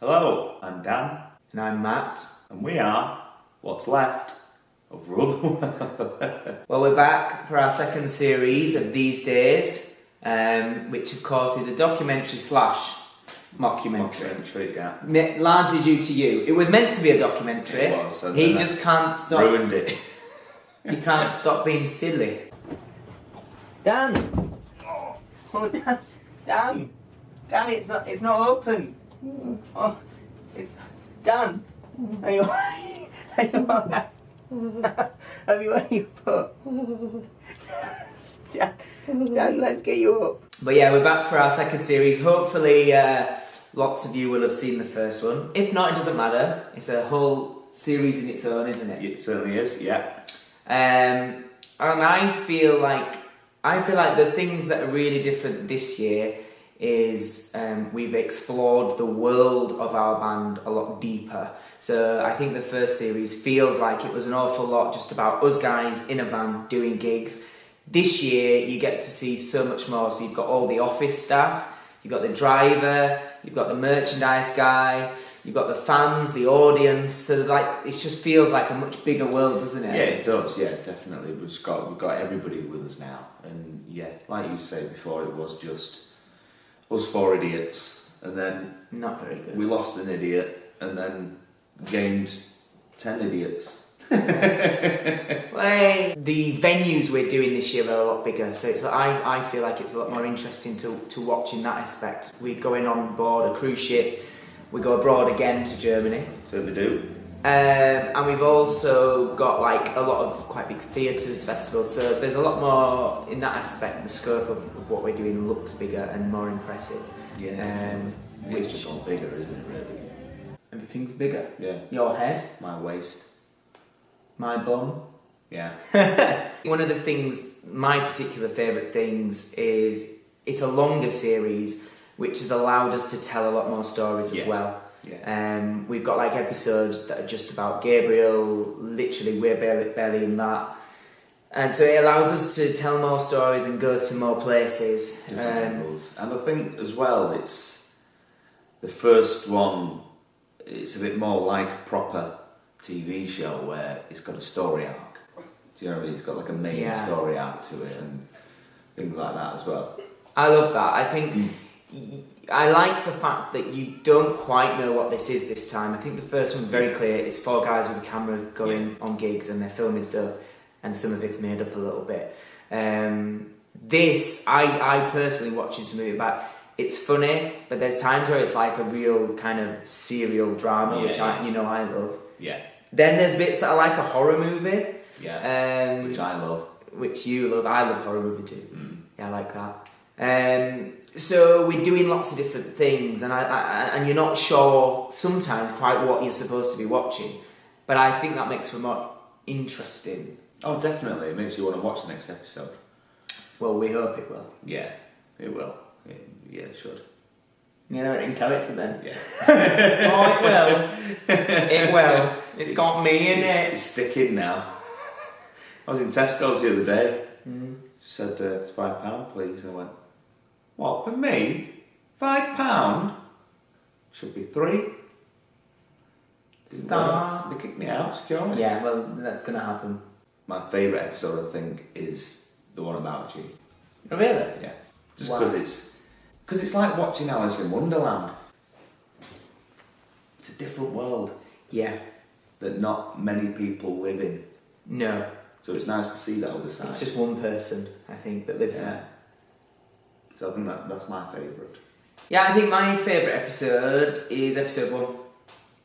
Hello, I'm Dan. And I'm Matt. And we are What's Left of Rule the World. Well, we're back for our second series of These Days, which of course is a documentary slash mocumentary. Mocumentary, yeah. Largely due to you. It was meant to be a documentary. It was. And he just can't stop. Ruined it. He can't stop being silly. Dan! Oh, Dan! Dan! Dan, it's not open. Oh, it's Dan. Are you alright? Have you put? Dan, let's get you up. But yeah, we're back for our second series. Hopefully, lots of you will have seen the first one. If not, it doesn't matter. It's a whole series in its own, isn't it? It certainly is. Yeah. And I feel like the things that are really different this year is we've explored the world of our band a lot deeper. So I think the first series feels like it was an awful lot just about us guys in a van doing gigs. This year you get to see so much more. So you've got all the office staff, you've got the driver, you've got the merchandise guy, you've got the fans, the audience. So like it just feels like a much bigger world, doesn't it? Yeah, it does. Yeah, definitely. We've got everybody with us now, and yeah, like you said before, it was just us four idiots, and then not very good. We lost an idiot, and then gained 10 idiots. The venues we're doing this year are a lot bigger, so it's I feel like it's a lot more interesting to watch in that aspect. We're going on board a cruise ship. We go abroad again to Germany. So we do. And we've also got like a lot of quite big theatres, festivals, so there's a lot more in that aspect. The scope of what we're doing looks bigger and more impressive. Yeah, it's just all bigger, isn't it, really? Everything's bigger. Yeah. Your head. My waist. My bum. Yeah. One of the things, my particular favourite things is it's a longer series which has allowed us to tell a lot more stories as well. Yeah. We've got like episodes that are just about Gabriel, literally we're barely in that. And so it allows us to tell more stories and go to more places. And I think as well, it's the first one, it's a bit more like a proper TV show where it's got a story arc. Do you know what I mean? It's got like a main story arc to it and things like that as well. I love that. I think I like the fact that you don't quite know what this is this time. I think the first one's very clear. It's four guys with a camera going on gigs and they're filming stuff, and some of it's made up a little bit. This, I personally watching some movie back, it's funny, but there's times where it's like a real kind of serial drama, which I love. Yeah. Then there's bits that are like a horror movie. Yeah. Which I love. Which you love. I love horror movie too. Yeah, I like that. So we're doing lots of different things, and and you're not sure sometimes quite what you're supposed to be watching, but I think that makes for more interesting. Oh, definitely. It makes you want to watch the next episode. Well, we hope it will. Yeah, it will. It should. Yeah, in character then. Yeah. Oh, it will. It will. It's got me in it. It's sticking now. I was in Tesco's the other day. She said, it's £5, please. And I went, what, for me? £5? Should be £3. Stop. They kicked me out, securely. Yeah, well, that's going to happen. My favourite episode, I think, is the one about G. Oh, really? Yeah. Just because it's like watching Alice in Wonderland. It's a different world. Yeah. That not many people live in. No. So it's nice to see that other side. It's just one person, I think, that lives there. So I think that's my favourite. Yeah, I think my favourite episode is episode 1.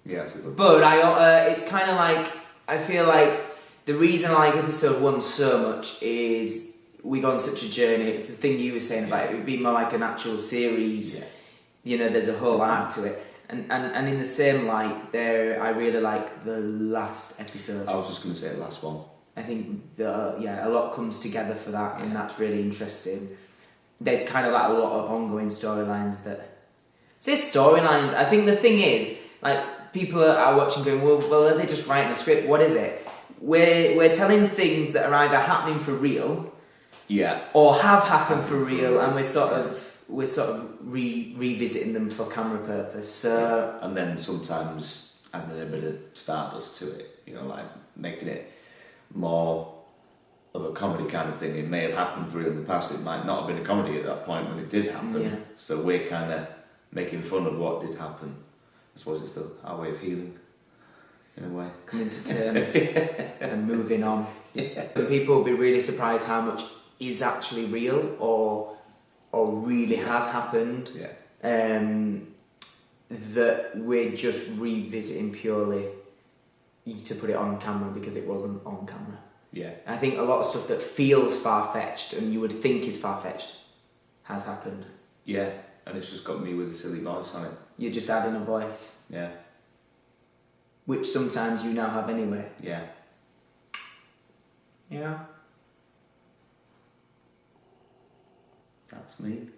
Yeah, that's a good one. But it's kind of like, I feel like the reason I like episode 1 so much is we go on such a journey. It's the thing you were saying about it would be more like an actual series. Yeah. You know, there's a whole arc to it. And in the same light, I really like the last episode. I was just going to say the last one. I think a lot comes together for that, and that's really interesting. There's kind of like a lot of ongoing storylines that... Say storylines, I think the thing is, like, people are watching going, well, are they just writing a script? What is it? We're telling things that are either happening for real, or have happened for real, and we're sort of we're sort of revisiting them for camera purpose. So and then sometimes adding a bit of stardust to it, you know, like making it more of a comedy kind of thing. It may have happened for you in the past. It might not have been a comedy at that point when it did happen. Yeah. So we're kind of making fun of what did happen. I suppose it's our way of healing, in a way. Coming to terms and moving on. Yeah. People will be really surprised how much is actually real or really has happened. Yeah. That we're just revisiting purely to put it on camera because it wasn't on camera. Yeah. I think a lot of stuff that feels far-fetched and you would think is far-fetched has happened. Yeah, and it's just got me with a silly voice on it. You're just adding a voice. Yeah. Which sometimes you now have anyway. Yeah. Yeah. That's me.